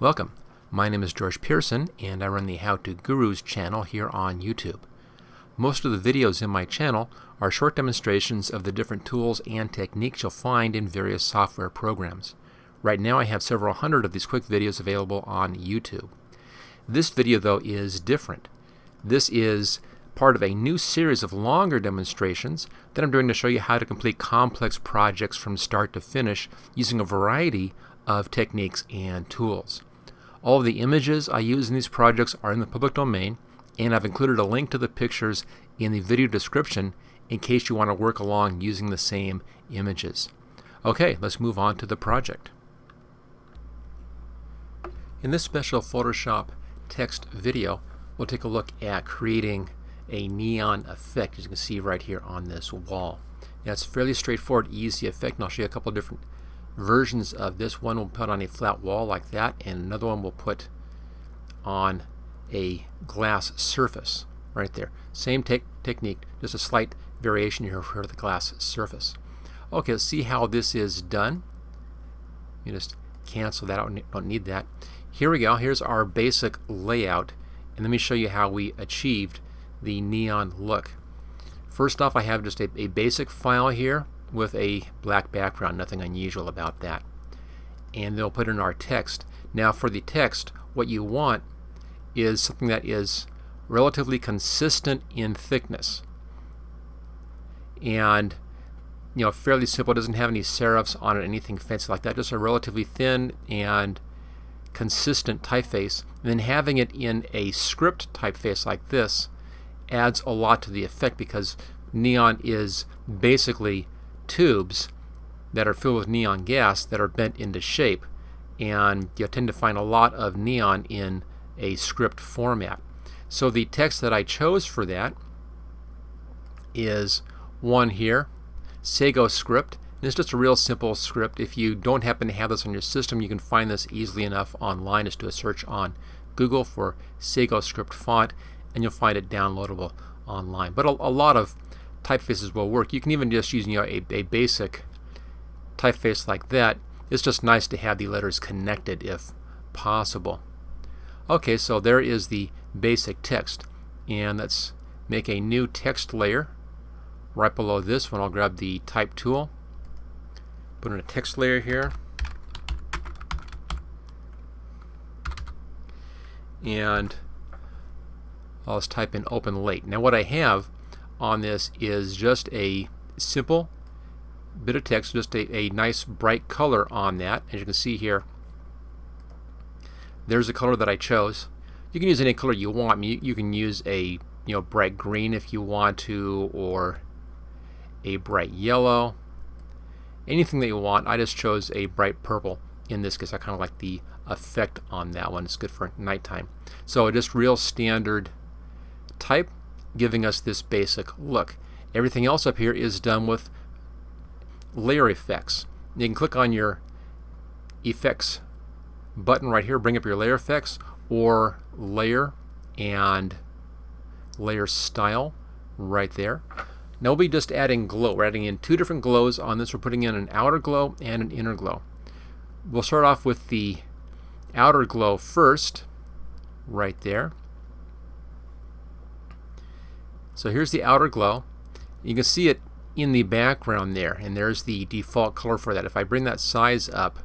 Welcome. My name is George Pearson and I run the How To Gurus channel here on YouTube. Most of the videos in my channel are short demonstrations of the different tools and techniques you'll find in various software programs. Right now I have several hundred of these quick videos available on YouTube. This video though is different. This is part of a new series of longer demonstrations that I'm doing to show you how to complete complex projects from start to finish using a variety of techniques and tools. All of the images I use in these projects are in the public domain, and I've included a link to the pictures in the video description in case you want to work along using the same images. Okay, let's move on to the project. In this special Photoshop text video, we'll take a look at creating a neon effect, as you can see right here on this wall. Now, it's a fairly straightforward, easy effect, and I'll show you a couple of different versions of this. One will put on a flat wall like that, and another one will put on a glass surface right there. Same technique, just a slight variation here for the glass surface. Okay, let's see how this is done. You just cancel that out, don't need that. Here we go, here's our basic layout, and let me show you how we achieved the neon look. First off, I have just a basic file here with a black background, nothing unusual about that. And they'll put in our text. Now for the text, what you want is something that is relatively consistent in thickness. And fairly simple, it doesn't have any serifs on it, anything fancy like that, just a relatively thin and consistent typeface. And then having it in a script typeface like this adds a lot to the effect, because neon is basically tubes that are filled with neon gas that are bent into shape, and you tend to find a lot of neon in a script format. So the text that I chose for that is one here, Sago script. And it's just a real simple script. If you don't happen to have this on your system, you can find this easily enough online. Just do a search on Google for Sago script font and you'll find it downloadable online. But a lot of typefaces will work. You can even just use a basic typeface like that. It's just nice to have the letters connected if possible. Okay, so there is the basic text, and let's make a new text layer right below this one. I'll grab the type tool, put in a text layer here, and I'll just type in open late. Now what I have on this is just a simple bit of text, just a nice bright color on that. As you can see here, there's the color that I chose. You can use any color you want. You can use a bright green if you want to, or a bright yellow, anything that you want. I just chose a bright purple in this case. I kind of like the effect on that one. It's good for nighttime. So just real standard type, giving us this basic look. Everything else up here is done with layer effects. You can click on your effects button right here, bring up your layer effects, or layer and layer style right there. Now we'll be just adding glow. We're adding in two different glows on this. We're putting in an outer glow and an inner glow. We'll start off with the outer glow first, right there. So here's the outer glow. You can see it in the background there, and there's the default color for that. If I bring that size up,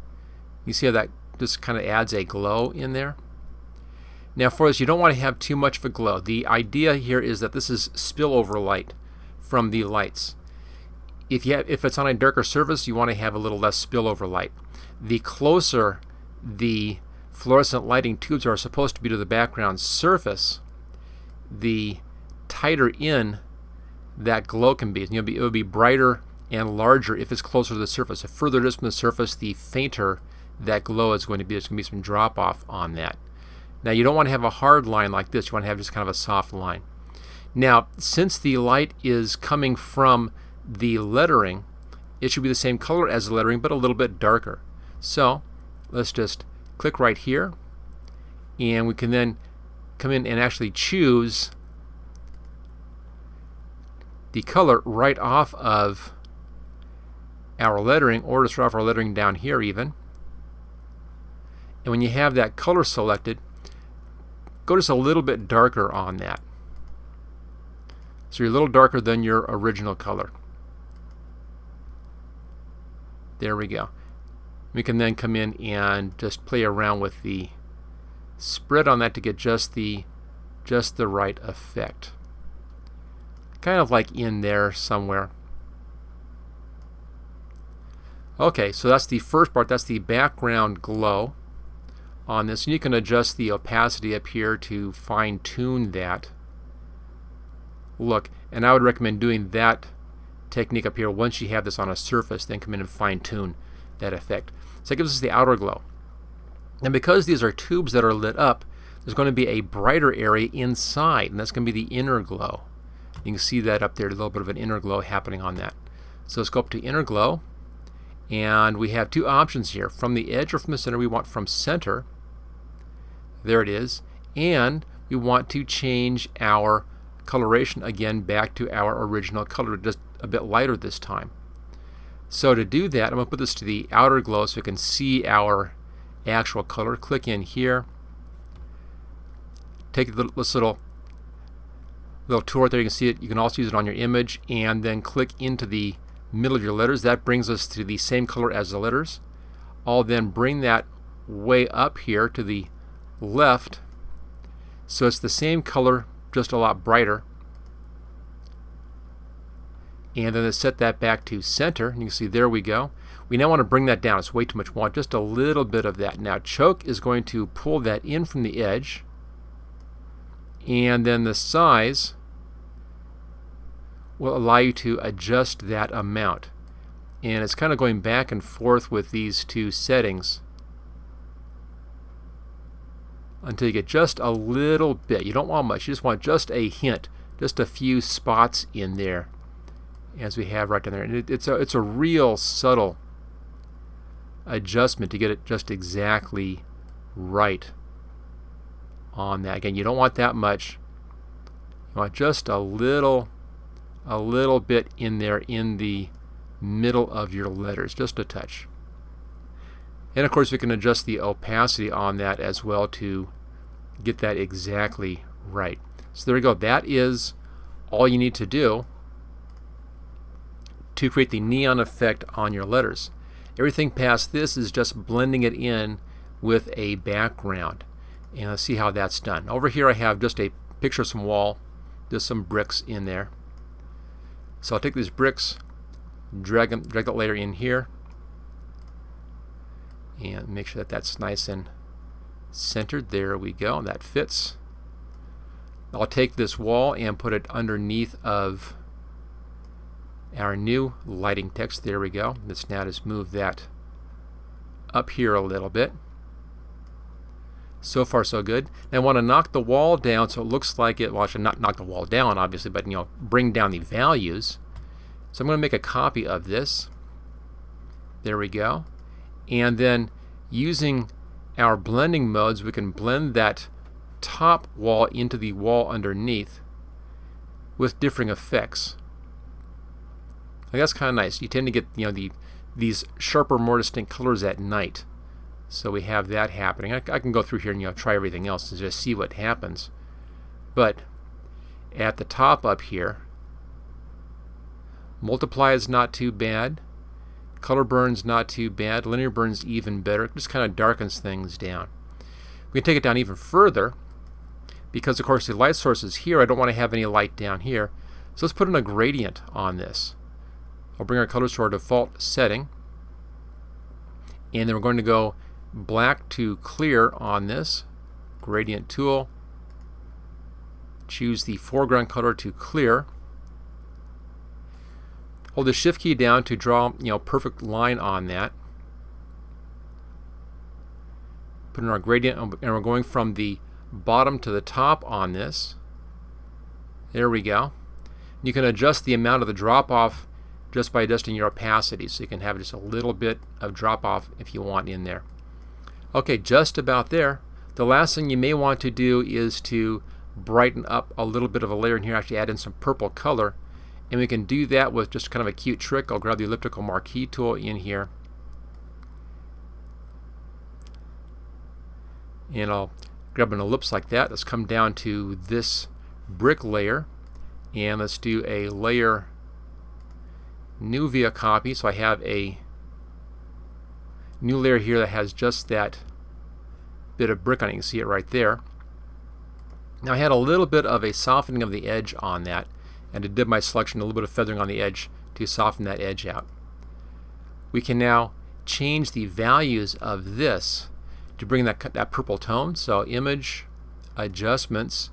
you see how that just kind of adds a glow in there. Now for this, you don't want to have too much of a glow. The idea here is that this is spillover light from the lights. If it's on a darker surface, you want to have a little less spillover light. The closer the fluorescent lighting tubes are supposed to be to the background surface, the tighter in that glow can be. It will be brighter and larger if it's closer to the surface. The further it is from the surface, the fainter that glow is going to be. There's going to be some drop off on that. Now you don't want to have a hard line like this. You want to have just kind of a soft line. Now since the light is coming from the lettering, it should be the same color as the lettering but a little bit darker. So let's just click right here, and we can then come in and actually choose the color right off of our lettering, or just right off our lettering down here even. And when you have that color selected, go just a little bit darker on that. So you're a little darker than your original color. There we go. We can then come in and just play around with the spread on that to get just the right effect. Kind of like in there somewhere. Okay, so that's the first part. That's the background glow on this. And you can adjust the opacity up here to fine-tune that look. And I would recommend doing that technique up here once you have this on a surface, then come in and fine-tune that effect. So that gives us the outer glow. And because these are tubes that are lit up, there's going to be a brighter area inside, and that's going to be the inner glow. You can see that up there, a little bit of an inner glow happening on that. So let's go up to inner glow, and we have two options here. From the edge or from the center, we want from center. There it is. And we want to change our coloration again back to our original color, just a bit lighter this time. So to do that, I'm going to put this to the outer glow so we can see our actual color. Click in here. Take this little tool right there. You can see it. You can also use it on your image, and then click into the middle of your letters. That brings us to the same color as the letters. I'll then bring that way up here to the left so it's the same color, just a lot brighter. And then set that back to center. You can see there we go. We now want to bring that down. It's way too much. We want just a little bit of that. Now choke is going to pull that in from the edge, and then the size will allow you to adjust that amount. And it's kind of going back and forth with these two settings until you get just a little bit. You don't want much. You just want just a hint, just a few spots in there, as we have right down there. And it's a real subtle adjustment to get it just exactly right on that. Again, you don't want that much. You want just a little bit in there in the middle of your letters, just a touch. And of course we can adjust the opacity on that as well to get that exactly right. So there we go. That is all you need to do to create the neon effect on your letters. Everything past this is just blending it in with a background. And let's see how that's done. Over here I have just a picture of some wall. There's some bricks in there. So I'll take these bricks, drag that layer in here, and make sure that that's nice and centered. There we go. That fits. I'll take this wall and put it underneath of our new lighting text. There we go. Let's now just move that up here a little bit. So far so good. Now I want to knock the wall down so it looks like it, well I should not knock the wall down obviously, but bring down the values. So I'm going to make a copy of this. There we go. And then using our blending modes, we can blend that top wall into the wall underneath with differing effects. Like that's kind of nice. You tend to get these sharper, more distinct colors at night. So we have that happening. I can go through here and try everything else and just see what happens. But at the top up here, multiply is not too bad. Color burn's not too bad. Linear burn's even better. It just kind of darkens things down. We can take it down even further because of course the light source is here. I don't want to have any light down here. So let's put in a gradient on this. I'll bring our colors to our default setting, and then we're going to go black to clear on this. Gradient tool. Choose the foreground color to clear. Hold the shift key down to draw perfect line on that. Put in our gradient, and we're going from the bottom to the top on this. There we go. You can adjust the amount of the drop off just by adjusting your opacity, so you can have just a little bit of drop off if you want in there. Okay, just about there. The last thing you may want to do is to brighten up a little bit of a layer in here, actually add in some purple color, and we can do that with just kind of a cute trick. I'll grab the elliptical marquee tool in here, And I'll grab an ellipse like that. Let's come down to this brick layer, and let's do a layer new via copy. So I have a new layer here that has just that bit of brick on it. You can see it right there. Now I had a little bit of a softening of the edge on that, and to dip my selection, a little bit of feathering on the edge to soften that edge out. We can now change the values of this to bring that purple tone. So image, adjustments,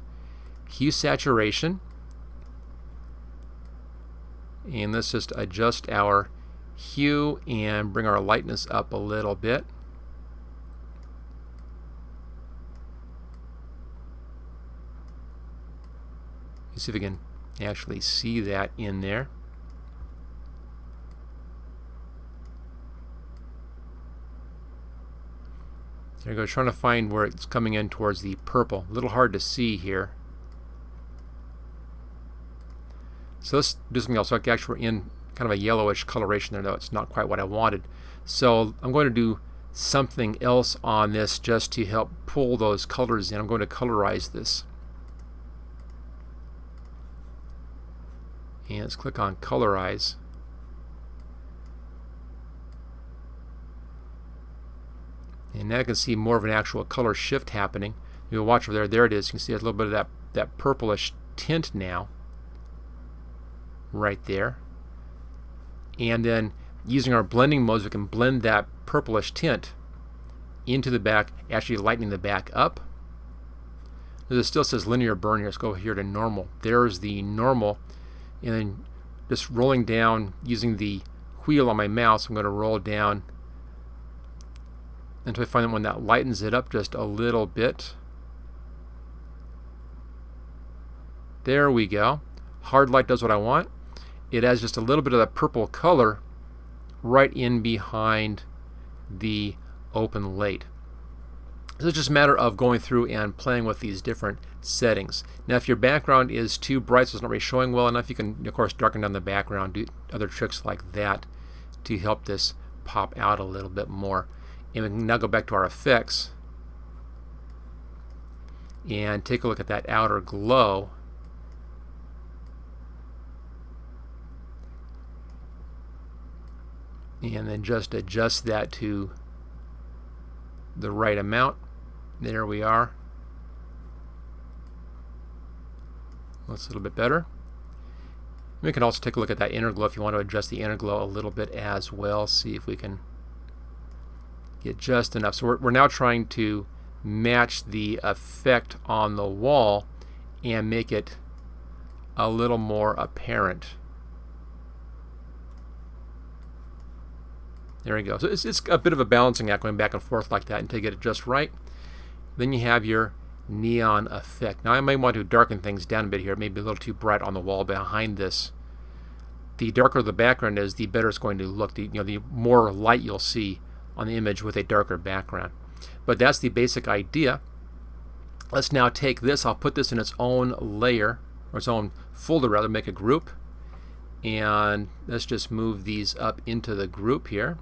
hue saturation, and let's just adjust our hue and bring our lightness up a little bit. Let's see if we can actually see that in there. There we go, trying to find where it's coming in towards the purple. A little hard to see here. So let's do something else. So actually we're in kind of a yellowish coloration there, though it's not quite what I wanted. So I'm going to do something else on this just to help pull those colors in. I'm going to colorize this. And let's click on colorize. And now you can see more of an actual color shift happening. You'll watch over there. There it is. You can see a little bit of that purplish tint now. Right there. And then using our blending modes, we can blend that purplish tint into the back, actually lightening the back up. This still says linear burn here. Let's go here to normal. There's the normal. And then just rolling down using the wheel on my mouse, I'm going to roll down until I find one that lightens it up just a little bit. There we go. Hard light does what I want. It adds just a little bit of that purple color right in behind the open late. So it's just a matter of going through and playing with these different settings. Now if your background is too bright, so it's not really showing well enough, you can of course darken down the background, do other tricks like that to help this pop out a little bit more. And we can now go back to our effects and take a look at that outer glow. And then just adjust that to the right amount. There we are. That's a little bit better. We can also take a look at that inner glow if you want to adjust the inner glow a little bit as well. See if we can get just enough. So we're now trying to match the effect on the wall and make it a little more apparent. There we go. So it's a bit of a balancing act going back and forth like that until you get it just right. Then you have your neon effect. Now I may want to darken things down a bit here. It may be a little too bright on the wall behind this. The darker the background is, the better it's going to look. The more light you'll see on the image with a darker background. But that's the basic idea. Let's now take this. I'll put this in its own layer, or its own folder rather, make a group. And let's just move these up into the group here.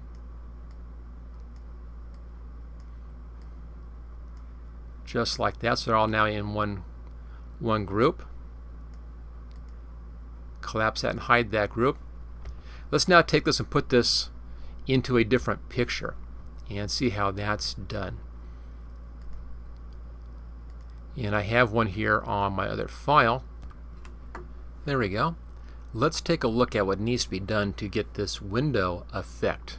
Just like that. So they're all now in one group. Collapse that and hide that group. Let's now take this and put this into a different picture and see how that's done. And I have one here on my other file. There we go. Let's take a look at what needs to be done to get this window effect.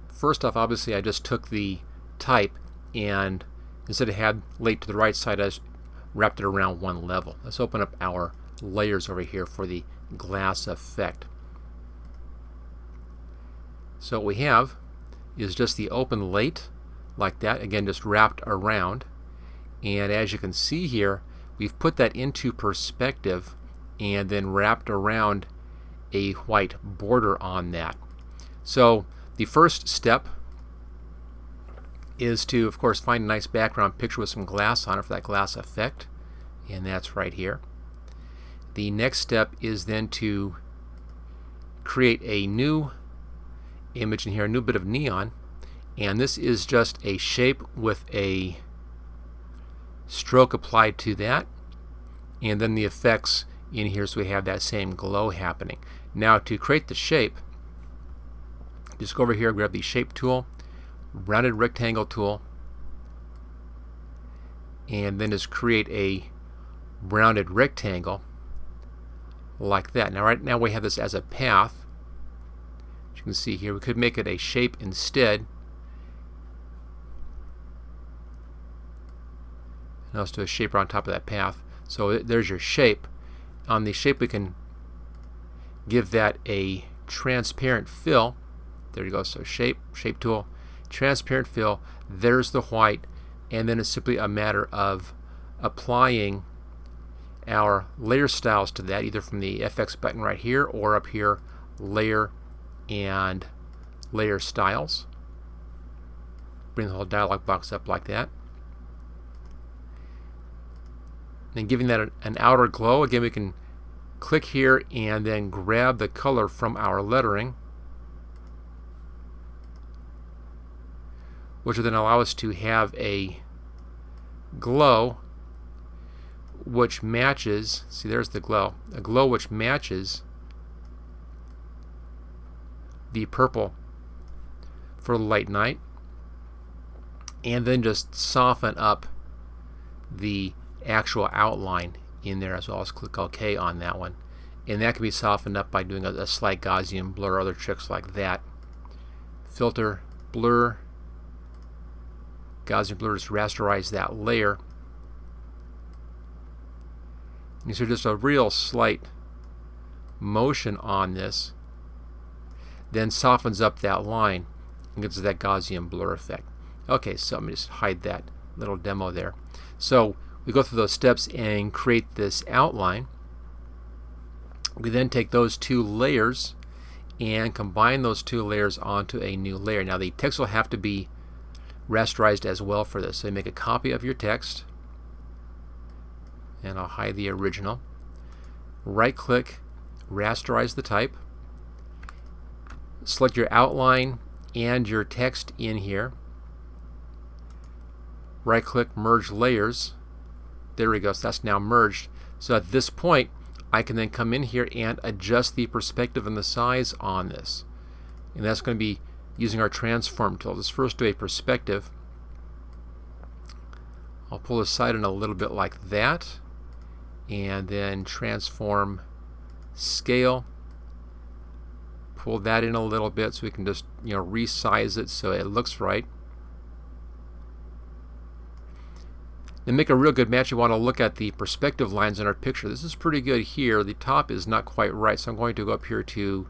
First off, obviously I just took the type and instead of had late to the right side, I just wrapped it around one level. Let's open up our layers over here for the glass effect. So what we have is just the open late like that, again just wrapped around. And as you can see here, we've put that into perspective and then wrapped around a white border on that. So the first step is to, of course, find a nice background picture with some glass on it for that glass effect, and that's right here. The next step is then to create a new image in here, a new bit of neon, and this is just a shape with a stroke applied to that, and then the effects in here so we have that same glow happening. Now to create the shape, just go over here, grab the shape tool, rounded rectangle tool, and then just create a rounded rectangle like that. Now right now we have this as a path. As you can see here, we could make it a shape instead. And let's do a shape on top of that path. So there's your shape. On the shape we can give that a transparent fill. There you go. So shape tool, transparent fill, there's the white, and then it's simply a matter of applying our layer styles to that, either from the FX button right here or up here, layer and layer styles. Bring the whole dialog box up like that. And giving that an outer glow, again we can click here and then grab the color from our lettering, which will then allow us to have a glow which matches, see there's the glow, a glow which matches the purple for the light night, and then just soften up the actual outline in there as well. Let's click OK on that one, and that can be softened up by doing a slight Gaussian blur, other tricks like that. Filter, blur, Gaussian blur, just rasterize that layer. And so just a real slight motion on this then softens up that line and gives it that Gaussian blur effect. Okay, so let me just hide that little demo there. So we go through those steps and create this outline. We then take those two layers and combine those two layers onto a new layer. Now the text will have to be rasterized as well for this. So you make a copy of your text, and I'll hide the original. Right click, rasterize the type. Select your outline and your text in here. Right click, merge layers. There we go, so that's now merged. So at this point I can then come in here and adjust the perspective and the size on this. And that's going to be using our transform tool. Let's first do a perspective. I'll pull the side in a little bit like that, and then transform scale. Pull that in a little bit so we can just resize it so it looks right. To make a real good match, you want to look at the perspective lines in our picture. This is pretty good here. The top is not quite right, so I'm going to go up here to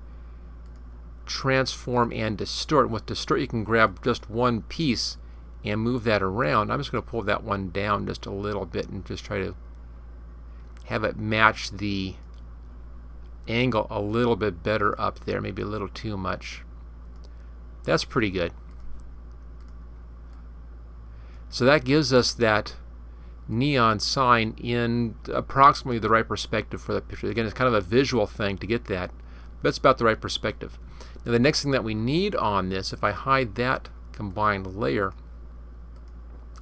transform and distort. With distort you can grab just one piece and move that around. I'm just going to pull that one down just a little bit and just try to have it match the angle a little bit better up there, maybe a little too much. That's pretty good. So that gives us that neon sign in approximately the right perspective for the picture. Again, it's kind of a visual thing to get that, but it's about the right perspective. Now the next thing that we need on this, if I hide that combined layer,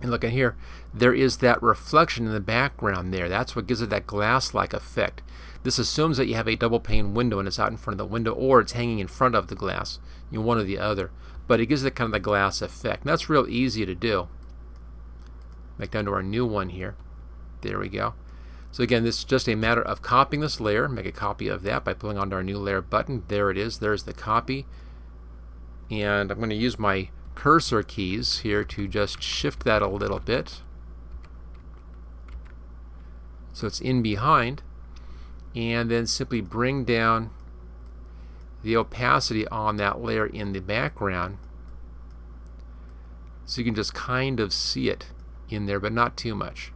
and look in here, there is that reflection in the background there. That's what gives it that glass-like effect. This assumes that you have a double pane window and it's out in front of the window, or it's hanging in front of the glass, one or the other. But it gives it kind of the glass effect. And that's real easy to do. Back down to our new one here. There we go. So again, this is just a matter of copying this layer. Make a copy of that by pulling onto our new layer button. There it is. There's the copy. And I'm going to use my cursor keys here to just shift that a little bit so it's in behind, and then simply bring down the opacity on that layer in the background so you can just kind of see it in there, but not too much,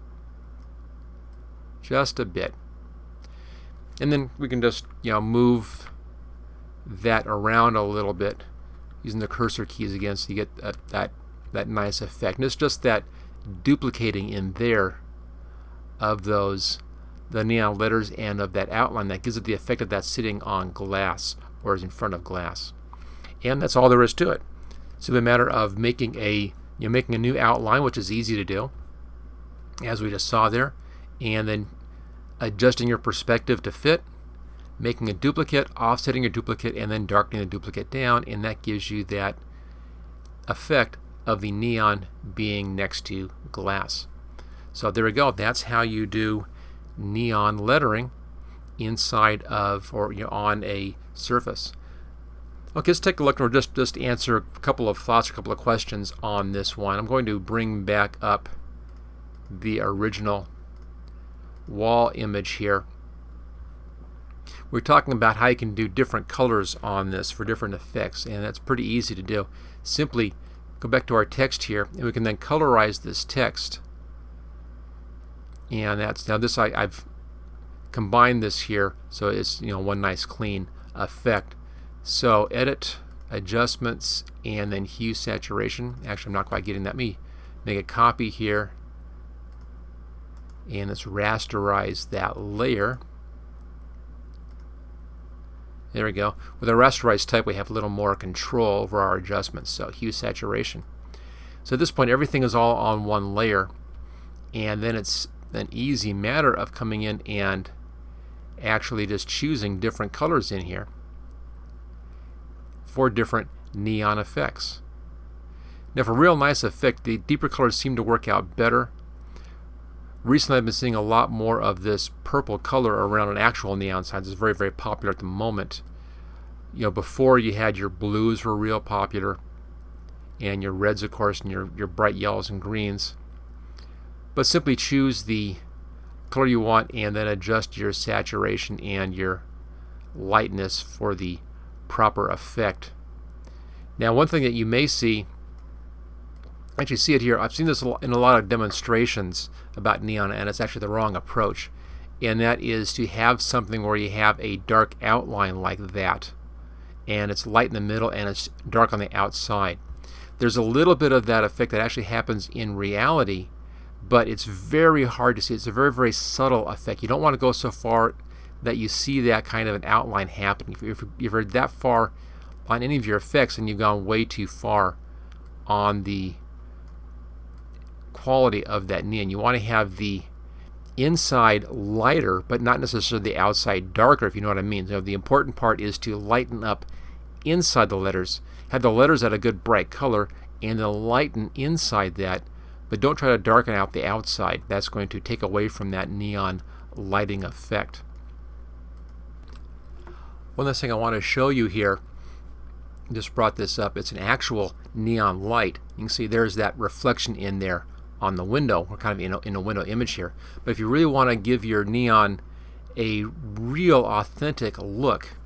just a bit. And then we can just move that around a little bit using the cursor keys again, so you get that nice effect. And it's just that duplicating in there of the neon letters and of that outline that gives it the effect of that sitting on glass or is in front of glass. And that's all there is to it. So the matter of making a new outline, which is easy to do. as we just saw there, and then adjusting your perspective to fit, making a duplicate, offsetting your duplicate, and then darkening the duplicate down, and that gives you that effect of the neon being next to glass. So there we go. That's how you do neon lettering inside of, or on a surface. Okay, let's take a look, or just answer a couple of thoughts, a couple of questions on this one. I'm going to bring back up the original wall image here. We're talking about how you can do different colors on this for different effects, and that's pretty easy to do. Simply go back to our text here, and we can then colorize this text. And that's now this I've combined this here, so it's one nice clean effect. So edit, adjustments, and then hue saturation. Actually, I'm not quite getting that. Make a copy here, and let's rasterize that layer. There we go. With a rasterized type, we have a little more control over our adjustments. So hue saturation. So at this point, everything is all on one layer, and then it's an easy matter of coming in and actually just choosing different colors in here for different neon effects. Now, for a real nice effect, the deeper colors seem to work out better. Recently, I've been seeing a lot more of this purple color around an actual neon sign. It's very, very popular at the moment. Before you had your blues were real popular, and your reds, of course, and your bright yellows and greens. But simply choose the color you want, and then adjust your saturation and your lightness for the proper effect. Now, one thing that you may see, actually see it here, I've seen this in a lot of demonstrations about neon, and it's actually the wrong approach, and that is to have something where you have a dark outline like that, and it's light in the middle and it's dark on the outside. There's a little bit of that effect that actually happens in reality, but it's very hard to see. It's a very, very subtle effect. You don't want to go so far that you see that kind of an outline happening. If you're that far on any of your effects, and you've gone way too far on the quality of that neon. You want to have the inside lighter, but not necessarily the outside darker, if you know what I mean. So the important part is to lighten up inside the letters, have the letters at a good bright color, and then lighten inside that, but don't try to darken out the outside. That's going to take away from that neon lighting effect. One last thing I want to show you here, just brought this up, it's an actual neon light. You can see there's that reflection in there on the window. We're kind of in a window image here. But if you really want to give your neon a real authentic look,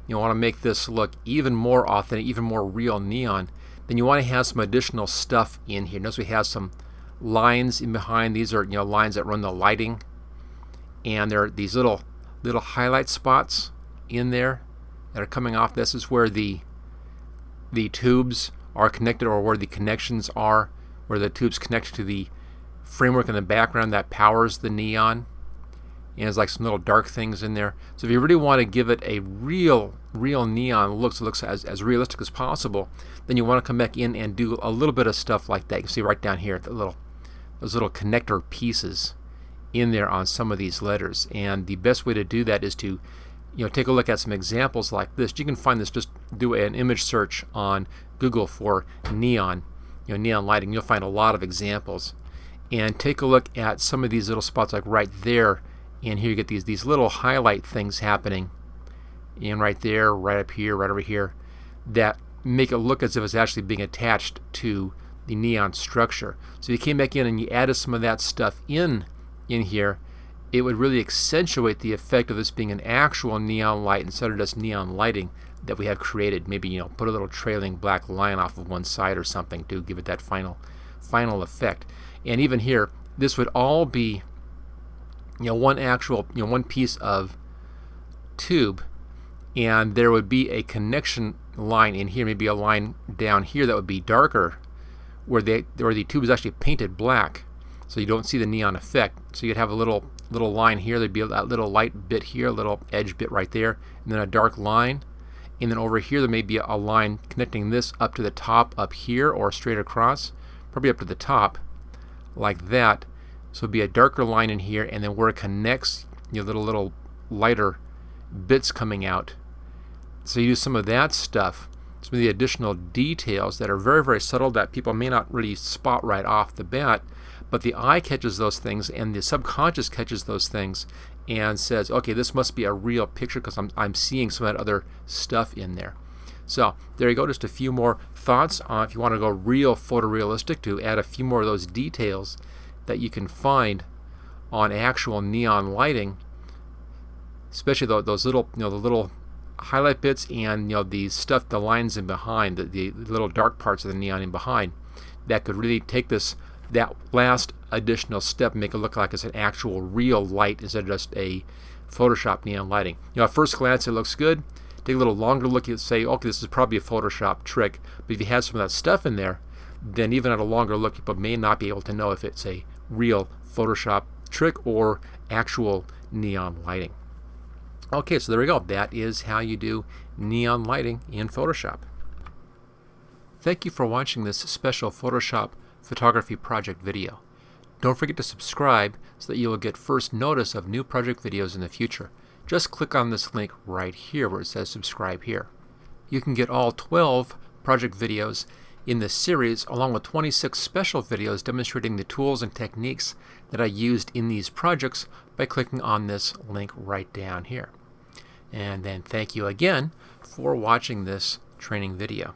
you want to make this look even more authentic, even more real neon, then you want to have some additional stuff in here. Notice we have some lines in behind. These are lines that run the lighting, and there are these little highlight spots in there that are coming off. This is where the tubes are connected, or where the connections are, where the tubes connect to the framework in the background that powers the neon. And there's like some little dark things in there. So if you really want to give it a real neon look, so it looks as realistic as possible, then you want to come back in and do a little bit of stuff like that. You can see right down here those little connector pieces in there on some of these letters. And the best way to do that is to take a look at some examples like this. You can find this, just do an image search on Google for neon, neon lighting. You'll find a lot of examples. And take a look at some of these little spots, like right there. And here you get these little highlight things happening, and right there, right up here, right over here, that make it look as if it's actually being attached to the neon structure. So if you came back in and you added some of that stuff in here, it would really accentuate the effect of this being an actual neon light instead of just neon lighting that we have created. Maybe put a little trailing black line off of one side or something to give it that final effect. And even here, this would all be one actual one piece of tube, and there would be a connection line in here, maybe a line down here that would be darker, where the tube is actually painted black, so you don't see the neon effect. So you'd have a little line here, there'd be a little light bit here, a little edge bit right there, and then a dark line, and then over here there may be a line connecting this up to the top up here, or straight across, probably up to the top like that. So it'll be a darker line in here, and then where it connects, your little lighter bits coming out. So you do some of that stuff, some of the additional details that are very, very subtle that people may not really spot right off the bat, but the eye catches those things and the subconscious catches those things and says, okay, this must be a real picture because I'm seeing some of that other stuff in there. So there you go, just a few more thoughts on if you want to go real photorealistic, to add a few more of those details that you can find on actual neon lighting, especially those little, the little highlight bits and the stuff, the lines in behind, the little dark parts of the neon in behind, that could really take that last additional step and make it look like it's an actual real light instead of just a Photoshop neon lighting. At first glance it looks good. Take a little longer look and say, okay, this is probably a Photoshop trick. But if you had some of that stuff in there, then even at a longer look, people may not be able to know if it's a real Photoshop trick or actual neon lighting. Okay, so there we go. That is how you do neon lighting in Photoshop. Thank you for watching this special Photoshop photography project video. Don't forget to subscribe so that you will get first notice of new project videos in the future. Just click on this link right here where it says subscribe here. You can get all 12 project videos in this series along with 26 special videos demonstrating the tools and techniques that I used in these projects by clicking on this link right down here. And then thank you again for watching this training video.